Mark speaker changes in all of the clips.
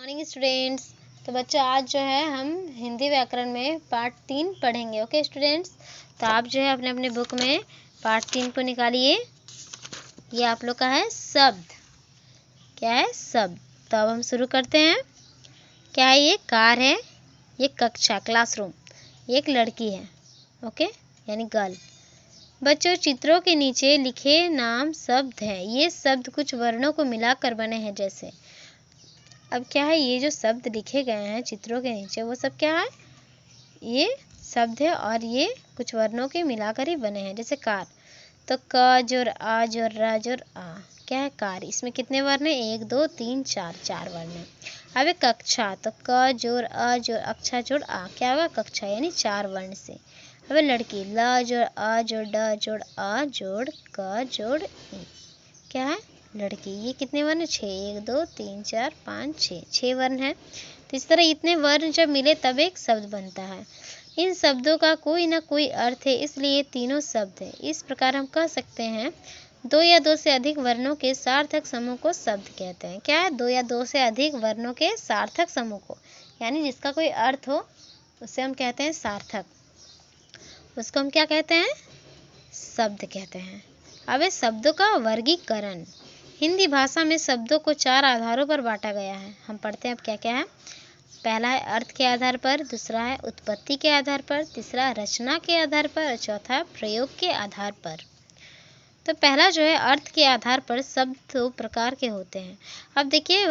Speaker 1: Morning students. तो बच्चों आज जो है हम हिंदी व्याकरण में पार्ट 3 पढ़ेंगे। ओके स्टूडेंट्स, तो आप जो है अपने अपने बुक में पार्ट 3 को निकालिए। ये आप लोग का है शब्द। क्या है? शब्द। तो अब हम शुरू करते हैं। क्या है? ये कार है, ये कक्षा क्लासरूम, ये एक लड़की है। ओके, यानी गर्ल। बच्चों चित्रों के नीचे लिखे नाम शब्द हैं। ये शब्द कुछ वर्णों को मिलाकर बने हैं। जैसे अब क्या है, ये जो शब्द लिखे गए हैं चित्रों के नीचे वो सब क्या है? ये शब्द है और ये कुछ वर्णों के मिलाकर ही बने हैं। जैसे कार, तो क जोर आ जोर रा जोर आ। क्या है? कार। इसमें कितने वर्ण हैं? 1 2 3 4, 4 वर्ण हैं। अब एक कक्षा, तो क जोर अ जोर अक्षा जोड़ आ। क्या होगा? कक्षा, यानी 4 वर्ण से। अब लड़की, ल जोड़ अ जोड़ ड जोड़ आ जोड़ क जोड़ ई। क्या है? लड़की। ये कितने वर्ण? 6। 1 2 3 4 5 6, 6 वर्ण है। तो इस तरह इतने वर्ण जब मिले तब एक शब्द बनता है। इन शब्दों का कोई ना कोई अर्थ है, इसलिए तीनों शब्द है। इस प्रकार हम कह सकते हैं 2 या 2 से अधिक वर्णों के सार्थक समूह को शब्द कहते हैं। क्या है? 2 या 2 से अधिक वर्णों के सार्थक समूह को, यानी जिसका कोई अर्थ हो उसे हम कहते हैं सार्थक। उसको हम क्या कहते हैं? शब्द कहते हैं। अब शब्दों का वर्गीकरण। हिंदी भाषा में शब्दों को 4 आधारों पर बांटा गया है। हम पढ़ते हैं अब क्या क्या है। पहला है अर्थ के आधार पर, दूसरा है उत्पत्ति के आधार पर, तीसरा रचना के आधार पर और चौथा प्रयोग के आधार पर। तो पहला जो है अर्थ के आधार पर शब्द 2 प्रकार के होते हैं। अब देखिए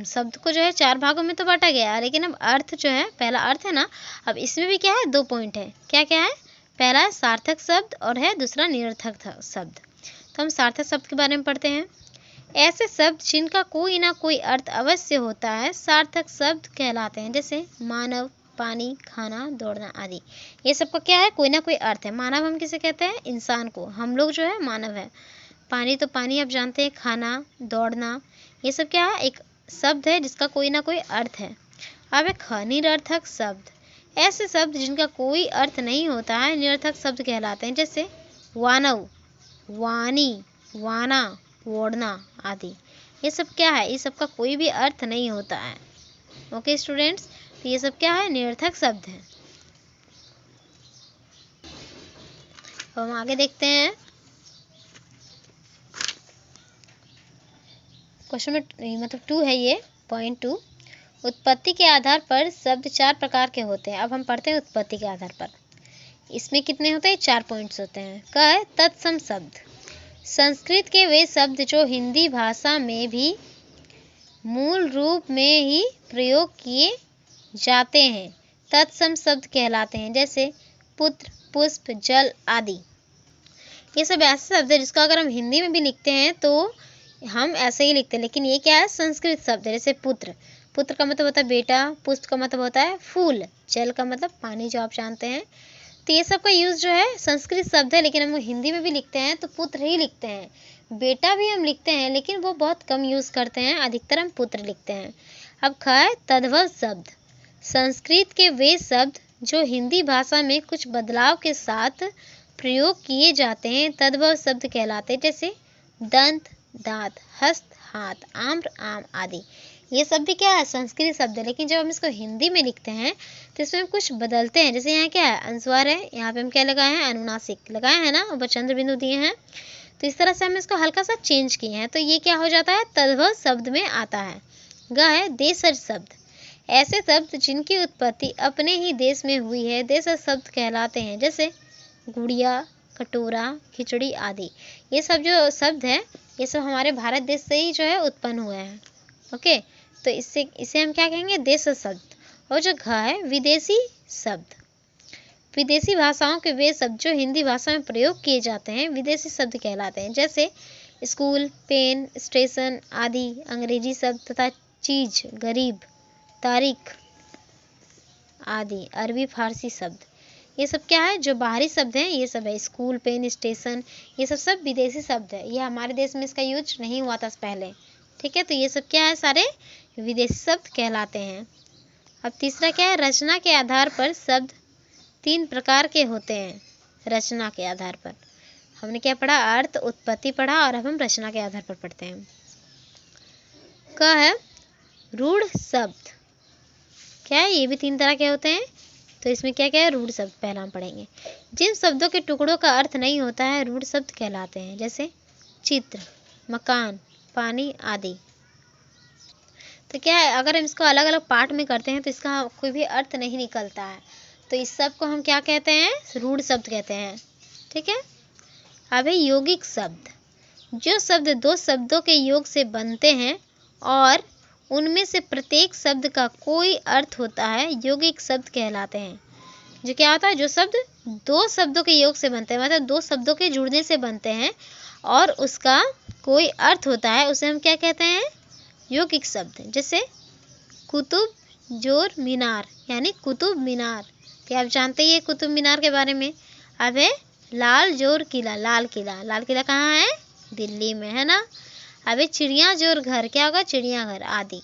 Speaker 1: शब्द को जो है 4 भागों में तो बांटा गया है, लेकिन अब अर्थ जो है, पहला अर्थ है ना, अब इसमें भी क्या है? 2 पॉइंट है। क्या क्या है? पहला है सार्थक शब्द और है दूसरा निरर्थक शब्द। तो हम सार्थक शब्द के बारे में पढ़ते हैं। ऐसे शब्द जिनका कोई ना कोई अर्थ अवश्य होता है सार्थक शब्द कहलाते हैं। जैसे मानव, पानी, खाना, दौड़ना आदि। ये सबका क्या है? कोई ना कोई अर्थ है। मानव हम किसे कहते हैं? इंसान को। हम लोग जो है मानव है। पानी तो पानी आप जानते हैं, खाना, दौड़ना, ये सब क्या है? एक शब्द है जिसका कोई ना कोई अर्थ है। अब एक निरर्थक शब्द। ऐसे शब्द जिनका कोई अर्थ नहीं होता है निरर्थक शब्द कहलाते हैं। जैसे वानव, वाणी, वाना, वोड़ना आदि। ये सब क्या है? ये सब का कोई भी अर्थ नहीं होता है। ओके स्टूडेंट्स, तो ये सब क्या है? निरर्थक शब्द है। अब हम आगे देखते हैं। क्वेश्चन में मतलब 2 है ये, पॉइंट 2। उत्पत्ति के आधार पर शब्द 4 प्रकार के होते हैं। अब हम पढ़ते हैं उत्पत्ति के आधार पर। इसमें कितने होते हैं? 4 पॉइंट्स होते हैं। क्या है? तत्सम शब्द। संस्कृत के वे शब्द जो हिंदी भाषा में भी मूल रूप में ही प्रयोग किए जाते हैं तत्सम शब्द कहलाते हैं। जैसे पुत्र, पुष्प, जल आदि। ये सब ऐसे शब्द है जिसका अगर हम हिंदी में भी लिखते हैं तो हम ऐसे ही लिखते हैं, लेकिन ये क्या है? संस्कृत शब्द है। जैसे पुत्र, पुत्र का मतलब होता है बेटा, पुष्प का मतलब होता है फूल, जल का मतलब पानी, जो आप जानते हैं। तो ये सब का यूज़ जो है संस्कृत शब्द है, लेकिन हम हिंदी में भी लिखते हैं तो पुत्र ही लिखते हैं। बेटा भी हम लिखते हैं लेकिन वो बहुत कम यूज़ करते हैं, अधिकतर हम पुत्र लिखते हैं। अब है तद्भव शब्द। संस्कृत के वे शब्द जो हिंदी भाषा में कुछ बदलाव के साथ प्रयोग किए जाते हैं तद्भव शब्द कहलाते हैं। जैसे दंत, दांत, हस्त, हाथ, आम्र, आम आदि। ये सब भी क्या है? संस्कृत शब्द है, लेकिन जब हम इसको हिंदी में लिखते हैं तो इसमें हम कुछ बदलते हैं। जैसे यहाँ क्या है? अनुस्वार है, यहाँ पे हम क्या लगाए हैं? अनुनासिक लगाए हैं ना, ऊपर चंद्र बिंदु दिए हैं। तो इस तरह से हम इसको हल्का सा चेंज किए हैं, तो ये क्या हो जाता है? तद्भव शब्द में आता है। ग है देशज शब्द। ऐसे शब्द जिनकी उत्पत्ति अपने ही देश में हुई है देशज शब्द कहलाते हैं। जैसे गुड़िया, कटोरा, खिचड़ी आदि। ये सब जो शब्द है ये सब हमारे भारत देश से ही जो है उत्पन्न हुए हैं। ओके, तो इसे हम क्या कहेंगे? देशज शब्द। और जो घ है विदेशी शब्द। विदेशी भाषाओं के वे शब्द जो हिंदी भाषा में प्रयोग किए जाते हैं विदेशी शब्द कहलाते हैं। जैसे स्कूल, पेन, स्टेशन आदि अंग्रेजी शब्द तथा चीज, गरीब, तारीख आदि अरबी फारसी शब्द। ये सब क्या है? जो बाहरी शब्द हैं ये सब है। स्कूल, पेन, स्टेशन, ये सब विदेशी शब्द है। ये हमारे देश में इसका यूज नहीं हुआ था पहले। ठीक है, तो ये सब क्या है? सारे विदेशी शब्द कहलाते हैं। अब तीसरा क्या है? रचना के आधार पर शब्द 3 प्रकार के होते हैं। रचना के आधार पर हमने क्या पढ़ा? अर्थ, उत्पत्ति पढ़ा, और अब हम रचना के आधार पर पढ़ते हैं। क है रूढ़ शब्द। क्या है, ये भी 3 तरह के होते हैं। तो इसमें क्या क्या है, रूढ़ शब्द पहला हम पढ़ेंगे। जिन शब्दों के टुकड़ों का अर्थ नहीं होता है रूढ़ शब्द कहलाते हैं, जैसे चित्र, मकान, पानी आदि। तो क्या है, अगर हम इसको अलग अलग पार्ट में करते हैं तो इसका कोई भी अर्थ नहीं निकलता है, तो इस सब को हम क्या कहते हैं, रूढ़ शब्द कहते हैं। ठीक है। अब है यौगिक शब्द। जो शब्द 2 शब्दों के योग से बनते हैं और उनमें से प्रत्येक शब्द का कोई अर्थ होता है, यौगिक शब्द कहलाते हैं। जो क्या होता है, जो शब्द 2 शब्दों के योग से बनते हैं, मतलब 2 शब्दों के जुड़ने से बनते हैं और उसका कोई अर्थ होता है, उसे हम क्या कहते हैं, यौगिक शब्द। जैसे कुतुब जोर मीनार, यानी कुतुब मीनार। तो आप जानते ही है कुतुब मीनार के बारे में। अब है लाल जोर किला, लाल किला, लाल किला कहाँ है, दिल्ली में, है ना। अब चिड़िया जोर घर, क्या होगा, चिड़ियाघर आदि।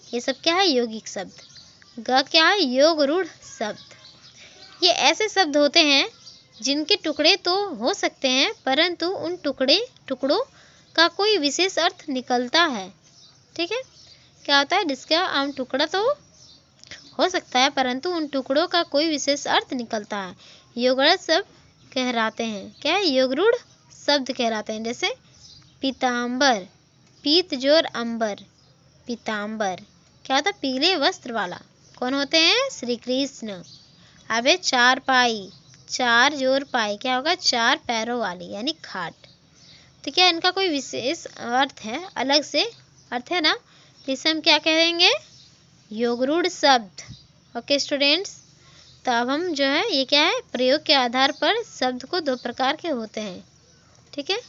Speaker 1: ये सब क्या है, यौगिक शब्द। ग क्या है, योग रूढ़ शब्द। ये ऐसे शब्द होते हैं जिनके टुकड़े तो हो सकते हैं परंतु उन टुकड़ों का कोई विशेष अर्थ निकलता है। ठीक है। क्या होता है, जिसका आम टुकड़ा तो हो सकता है परंतु उन टुकड़ों का कोई विशेष अर्थ निकलता है, योगरूढ़ शब्द कहलाते हैं। क्या है, योगरूढ़ शब्द कहलाते हैं। जैसे पीताम्बर, पीत जोर अंबर, पीताम्बर क्या होता है, पीले वस्त्र वाला। कौन होते हैं, श्री कृष्ण। अब है चारपाई, 4 जोर पाई, क्या होगा, 4 पैरों वाली, यानी खाट। तो क्या इनका कोई विशेष अर्थ है, अलग से अर्थ है ना, तो इसे हम क्या कहेंगे, योगरूढ़ शब्द। ओके स्टूडेंट्स, तो अब हम जो है ये क्या है, प्रयोग के आधार पर शब्द को 2 प्रकार के होते हैं। ठीक है।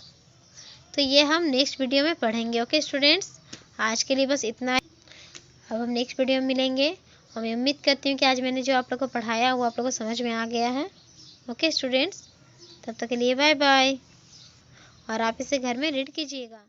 Speaker 1: तो ये हम नेक्स्ट वीडियो में पढ़ेंगे। ओके स्टूडेंट्स, आज के लिए बस इतना है। अब हम नेक्स्ट वीडियो में मिलेंगे और मैं उम्मीद करती हूँ कि आज मैंने जो आप लोग को पढ़ाया वो आप लोग को समझ में आ गया है। ओके स्टूडेंट्स, तब तक के लिए बाय बाय, और आप इसे घर में रीड कीजिएगा।